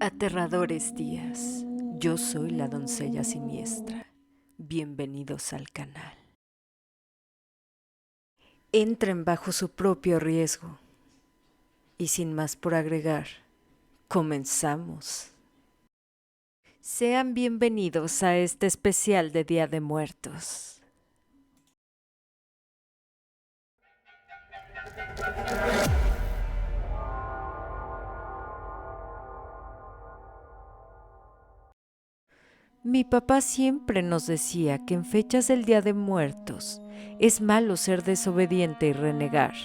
Aterradores días. Yo soy la doncella siniestra. Bienvenidos al canal. Entren bajo su propio riesgo. Y sin más por agregar, comenzamos. Sean bienvenidos a este especial de Día de Muertos. Mi papá siempre nos decía que en fechas del Día de Muertos es malo ser desobediente y renegar.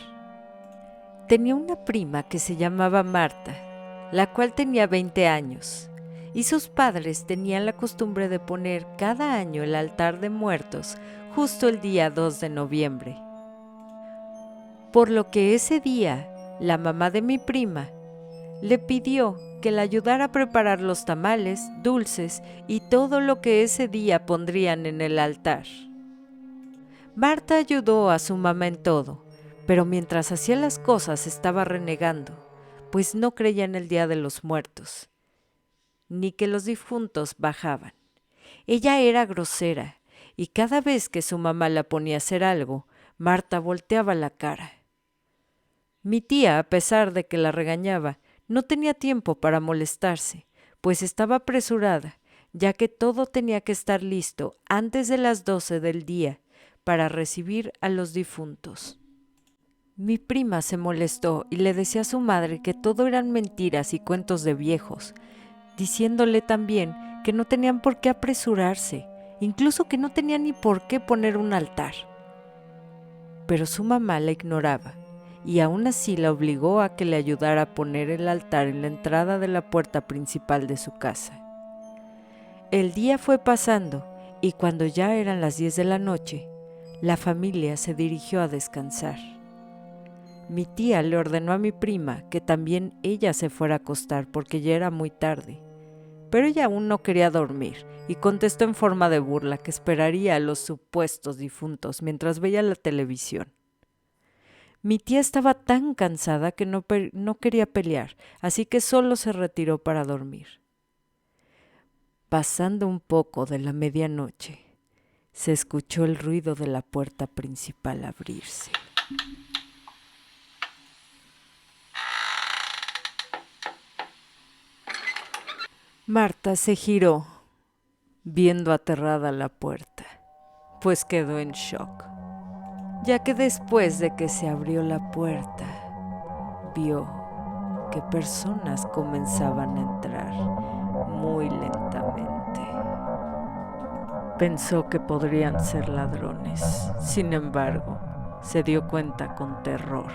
Tenía una prima que se llamaba Marta, la cual tenía 20 años, y sus padres tenían la costumbre de poner cada año el altar de muertos justo el día 2 de noviembre. Por lo que ese día, la mamá de mi prima le pidió que la ayudara a preparar los tamales, dulces y todo lo que ese día pondrían en el altar. Marta ayudó a su mamá en todo, pero mientras hacía las cosas estaba renegando, pues no creía en el Día de los Muertos, ni que los difuntos bajaban. Ella era grosera, y cada vez que su mamá la ponía a hacer algo, Marta volteaba la cara. Mi tía, a pesar de que la regañaba, no tenía tiempo para molestarse, pues estaba apresurada, ya que todo tenía que estar listo antes de las 12 del día para recibir a los difuntos. Mi prima se molestó y le decía a su madre que todo eran mentiras y cuentos de viejos, diciéndole también que no tenían por qué apresurarse, incluso que no tenían ni por qué poner un altar. Pero su mamá la ignoraba, y aún así la obligó a que le ayudara a poner el altar en la entrada de la puerta principal de su casa. El día fue pasando y cuando ya eran las 10 de la noche, la familia se dirigió a descansar. Mi tía le ordenó a mi prima que también ella se fuera a acostar porque ya era muy tarde, pero ella aún no quería dormir y contestó en forma de burla que esperaría a los supuestos difuntos mientras veía la televisión. Mi tía estaba tan cansada que no quería pelear, así que solo se retiró para dormir. Pasando un poco de la medianoche, se escuchó el ruido de la puerta principal abrirse. Marta se giró, viendo aterrada la puerta, pues quedó en shock, ya que después de que se abrió la puerta, vio que personas comenzaban a entrar muy lentamente. Pensó que podrían ser ladrones. Sin embargo, se dio cuenta con terror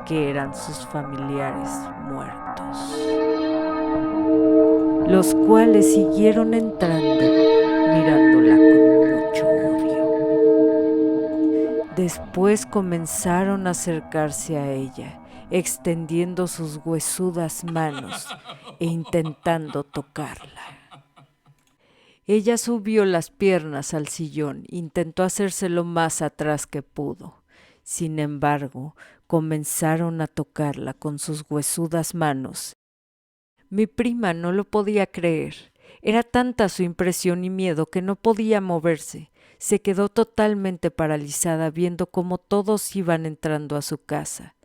que eran sus familiares muertos, los cuales siguieron entrando, mirándola con mucho odio. Después comenzaron a acercarse a ella, extendiendo sus huesudas manos e intentando tocarla. Ella subió las piernas al sillón, intentó hacerse lo más atrás que pudo. Sin embargo, comenzaron a tocarla con sus huesudas manos. Mi prima no lo podía creer. Era tanta su impresión y miedo que no podía moverse. Se quedó totalmente paralizada viendo cómo todos iban entrando a su casa.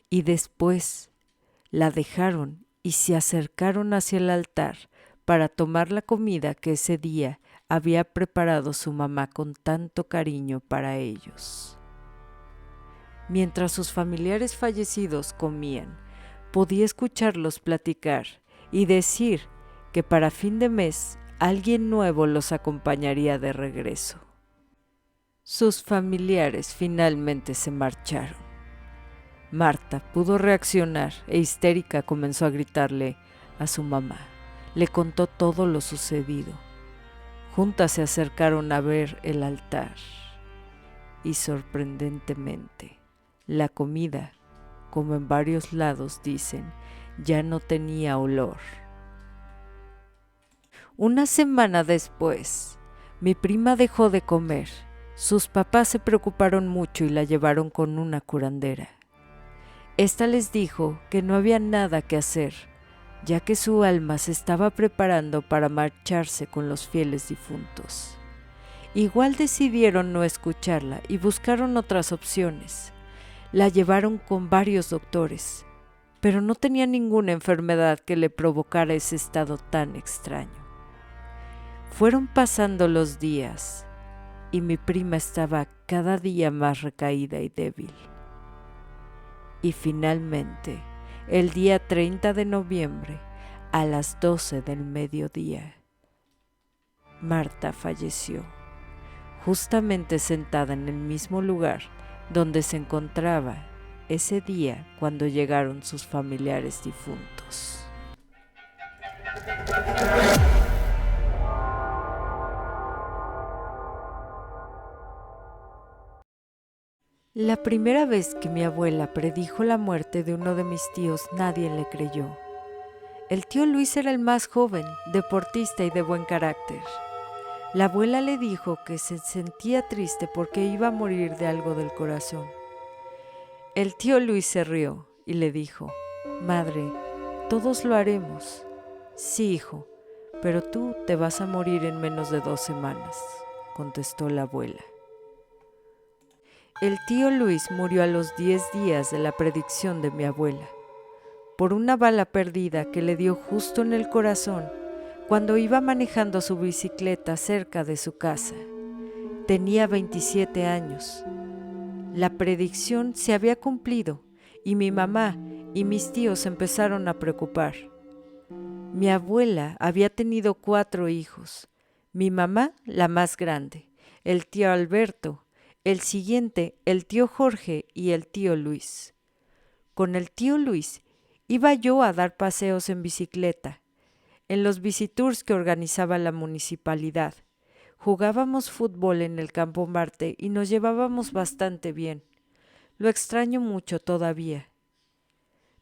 Y después la dejaron y se acercaron hacia el altar para tomar la comida que ese día había preparado su mamá con tanto cariño para ellos. Mientras sus familiares fallecidos comían, podía escucharlos platicar y decir que para fin de mes alguien nuevo los acompañaría de regreso. Sus familiares finalmente se marcharon. Marta pudo reaccionar e histérica comenzó a gritarle a su mamá. Le contó todo lo sucedido. Juntas se acercaron a ver el altar y sorprendentemente la comida, como en varios lados dicen, ya no tenía olor. Una semana después, mi prima dejó de comer. Sus papás se preocuparon mucho y la llevaron con una curandera. Esta les dijo que no había nada que hacer, ya que su alma se estaba preparando para marcharse con los fieles difuntos. Igual decidieron no escucharla y buscaron otras opciones. La llevaron con varios doctores, pero no tenía ninguna enfermedad que le provocara ese estado tan extraño. Fueron pasando los días y mi prima estaba cada día más recaída y débil. Y finalmente, el día 30 de noviembre, a las 12 del mediodía, Marta falleció, justamente sentada en el mismo lugar donde se encontraba ese día cuando llegaron sus familiares difuntos. La primera vez que mi abuela predijo la muerte de uno de mis tíos, nadie le creyó. El tío Luis era el más joven, deportista y de buen carácter. La abuela le dijo que se sentía triste porque iba a morir de algo del corazón. El tío Luis se rió y le dijo: «Madre, todos lo haremos». «Sí, hijo, pero tú te vas a morir en menos de 2 semanas», contestó la abuela. El tío Luis murió a los 10 días de la predicción de mi abuela, por una bala perdida que le dio justo en el corazón cuando iba manejando su bicicleta cerca de su casa. Tenía 27 años. La predicción se había cumplido y mi mamá y mis tíos empezaron a preocupar. Mi abuela había tenido 4 hijos, mi mamá la más grande, el tío Alberto, el siguiente el tío Jorge y el tío Luis. Con el tío Luis iba yo a dar paseos en bicicleta, en los bicitours que organizaba la municipalidad. Jugábamos fútbol en el Campo Marte y nos llevábamos bastante bien. Lo extraño mucho todavía.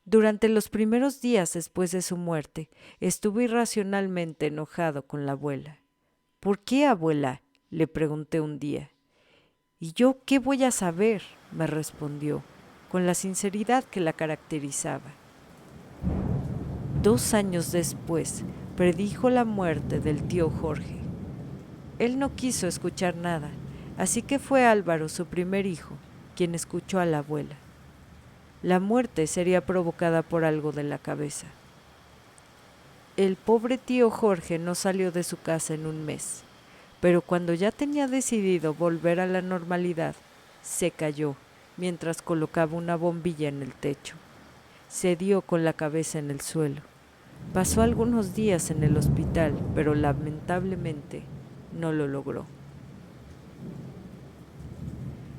Durante los primeros días después de su muerte, estuve irracionalmente enojado con la abuela. «¿Por qué, abuela?», le pregunté un día. «¿Y yo qué voy a saber?», me respondió, con la sinceridad que la caracterizaba. 2 años después, predijo la muerte del tío Jorge. Él no quiso escuchar nada, así que fue Álvaro, su primer hijo, quien escuchó a la abuela. La muerte sería provocada por algo de la cabeza. El pobre tío Jorge no salió de su casa en un mes, pero cuando ya tenía decidido volver a la normalidad, se cayó mientras colocaba una bombilla en el techo. Se dio con la cabeza en el suelo. Pasó algunos días en el hospital, pero lamentablemente no lo logró.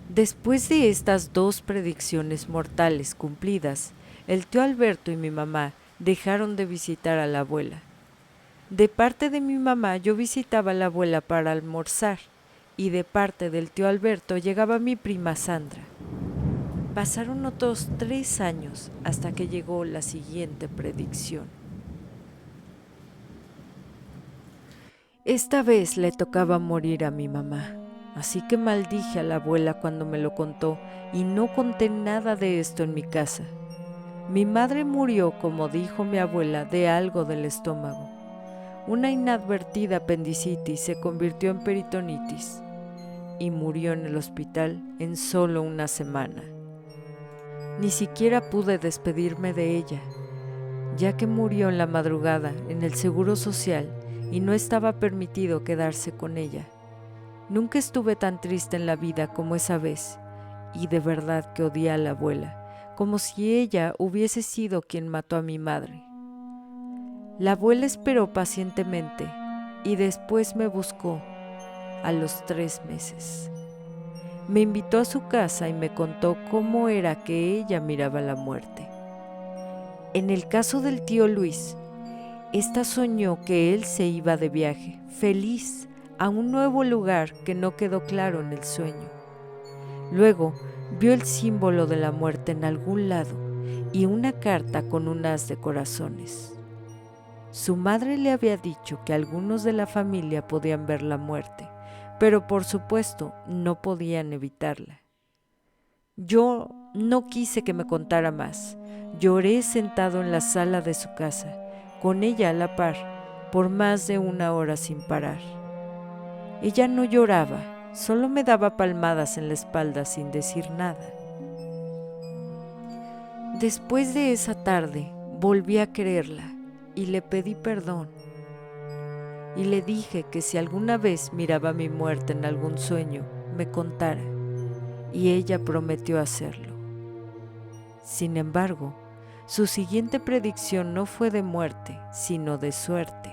Después de estas 2 predicciones mortales cumplidas, el tío Alberto y mi mamá dejaron de visitar a la abuela. De parte de mi mamá yo visitaba a la abuela para almorzar y de parte del tío Alberto llegaba mi prima Sandra. Pasaron otros 3 años hasta que llegó la siguiente predicción. Esta vez le tocaba morir a mi mamá, así que maldije a la abuela cuando me lo contó y no conté nada de esto en mi casa. Mi madre murió, como dijo mi abuela, de algo del estómago. Una inadvertida apendicitis se convirtió en peritonitis y murió en el hospital en solo una semana. Ni siquiera pude despedirme de ella, ya que murió en la madrugada en el Seguro Social y no estaba permitido quedarse con ella. Nunca estuve tan triste en la vida como esa vez, y de verdad que odié a la abuela, como si ella hubiese sido quien mató a mi madre. La abuela esperó pacientemente y después me buscó a los 3 meses. Me invitó a su casa y me contó cómo era que ella miraba la muerte. En el caso del tío Luis, esta soñó que él se iba de viaje, feliz, a un nuevo lugar que no quedó claro en el sueño. Luego vio el símbolo de la muerte en algún lado y una carta con un haz de corazones. Su madre le había dicho que algunos de la familia podían ver la muerte, pero por supuesto no podían evitarla. Yo no quise que me contara más. Lloré sentado en la sala de su casa, con ella a la par, por más de 1 hora sin parar. Ella no lloraba, solo me daba palmadas en la espalda sin decir nada. Después de esa tarde, volví a quererla y le pedí perdón. Y le dije que si alguna vez miraba mi muerte en algún sueño, me contara, y ella prometió hacerlo. Sin embargo, su siguiente predicción no fue de muerte, sino de suerte.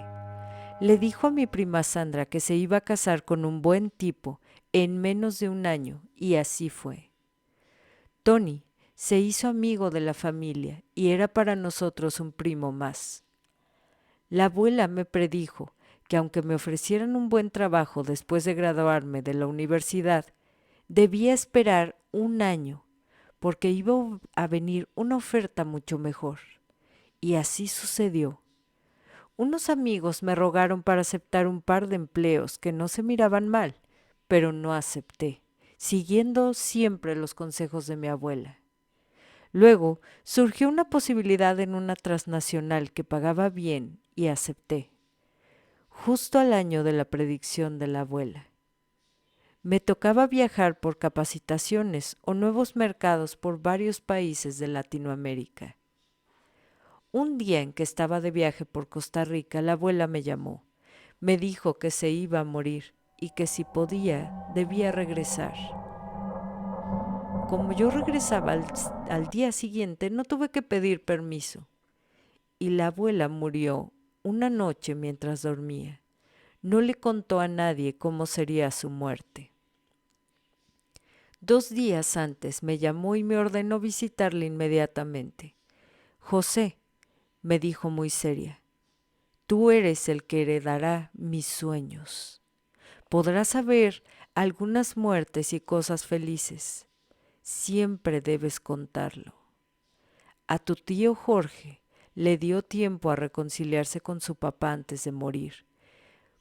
Le dijo a mi prima Sandra que se iba a casar con un buen tipo en menos de 1 año, y así fue. Tony se hizo amigo de la familia y era para nosotros un primo más. La abuela me predijo que aunque me ofrecieran un buen trabajo después de graduarme de la universidad, debía esperar 1 año, porque iba a venir una oferta mucho mejor. Y así sucedió. Unos amigos me rogaron para aceptar un par de empleos que no se miraban mal, pero no acepté, siguiendo siempre los consejos de mi abuela. Luego surgió una posibilidad en una transnacional que pagaba bien y acepté, justo al año de la predicción de la abuela. Me tocaba viajar por capacitaciones o nuevos mercados por varios países de Latinoamérica. Un día en que estaba de viaje por Costa Rica, la abuela me llamó. Me dijo que se iba a morir y que si podía, debía regresar. Como yo regresaba al día siguiente, no tuve que pedir permiso. Y la abuela murió una noche mientras dormía. No le contó a nadie cómo sería su muerte. 2 días antes me llamó y me ordenó visitarle inmediatamente. José, me dijo muy seria, tú eres el que heredará mis sueños. Podrás saber algunas muertes y cosas felices. Siempre debes contarlo. A tu tío Jorge le dio tiempo a reconciliarse con su papá antes de morir.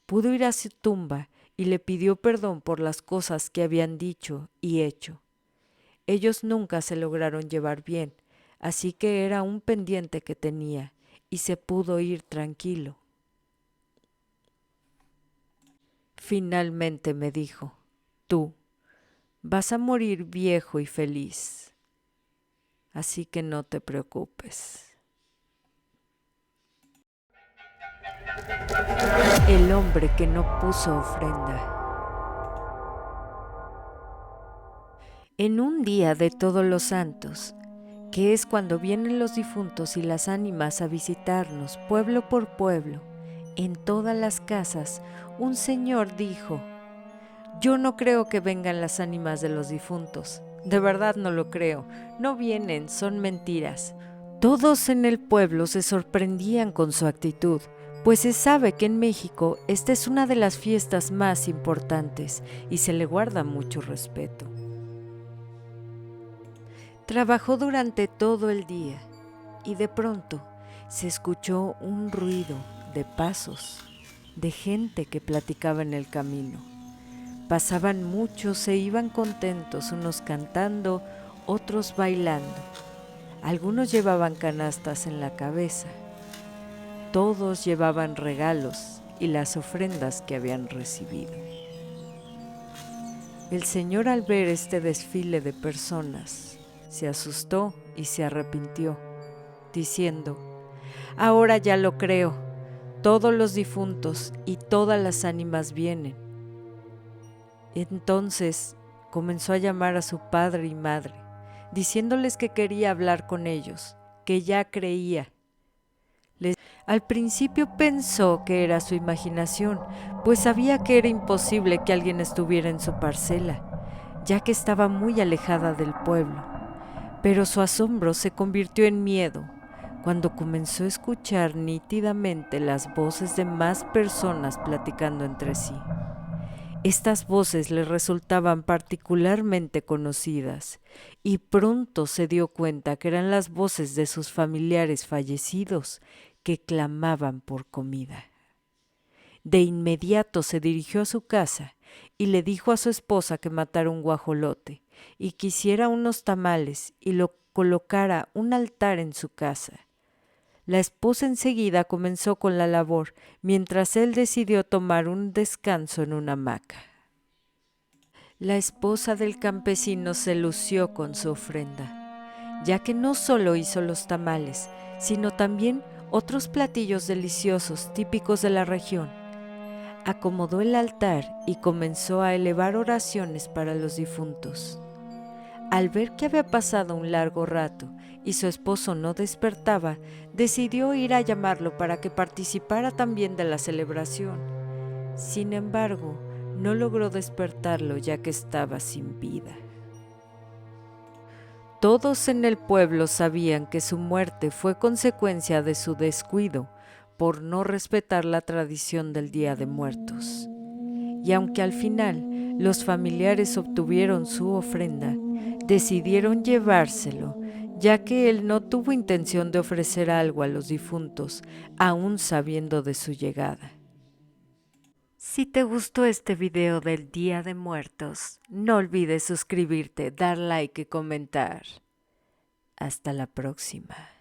Pudo ir a su tumba y le pidió perdón por las cosas que habían dicho y hecho. Ellos nunca se lograron llevar bien, así que era un pendiente que tenía y se pudo ir tranquilo. Finalmente me dijo, tú vas a morir viejo y feliz, así que no te preocupes. El hombre que no puso ofrenda. En un día de Todos los Santos, que es cuando vienen los difuntos y las ánimas a visitarnos pueblo por pueblo, en todas las casas, un señor dijo, yo no creo que vengan las ánimas de los difuntos, de verdad no lo creo, no vienen, son mentiras. Todos en el pueblo se sorprendían con su actitud, pues se sabe que en México esta es una de las fiestas más importantes y se le guarda mucho respeto. Trabajó durante todo el día y de pronto se escuchó un ruido de pasos, de gente que platicaba en el camino. Pasaban muchos, se iban contentos, unos cantando, otros bailando. Algunos llevaban canastas en la cabeza. Todos llevaban regalos y las ofrendas que habían recibido. El Señor, al ver este desfile de personas, se asustó y se arrepintió, diciendo, ahora ya lo creo, todos los difuntos y todas las ánimas vienen. Entonces comenzó a llamar a su padre y madre, diciéndoles que quería hablar con ellos, que ya creía. Al principio pensó que era su imaginación, pues sabía que era imposible que alguien estuviera en su parcela, ya que estaba muy alejada del pueblo. Pero su asombro se convirtió en miedo cuando comenzó a escuchar nítidamente las voces de más personas platicando entre sí. Estas voces le resultaban particularmente conocidas y pronto se dio cuenta que eran las voces de sus familiares fallecidos que clamaban por comida. De inmediato se dirigió a su casa y le dijo a su esposa que matara un guajolote y que hiciera unos tamales y lo colocara un altar en su casa. La esposa enseguida comenzó con la labor, mientras él decidió tomar un descanso en una hamaca. La esposa del campesino se lució con su ofrenda, ya que no solo hizo los tamales, sino también otros platillos deliciosos típicos de la región. Acomodó el altar y comenzó a elevar oraciones para los difuntos. Al ver que había pasado un largo rato y su esposo no despertaba, decidió ir a llamarlo para que participara también de la celebración. Sin embargo, no logró despertarlo ya que estaba sin vida. Todos en el pueblo sabían que su muerte fue consecuencia de su descuido por no respetar la tradición del Día de Muertos. Y aunque al final los familiares obtuvieron su ofrenda, decidieron llevárselo, ya que él no tuvo intención de ofrecer algo a los difuntos, aún sabiendo de su llegada. Si te gustó este video del Día de Muertos, no olvides suscribirte, dar like y comentar. Hasta la próxima.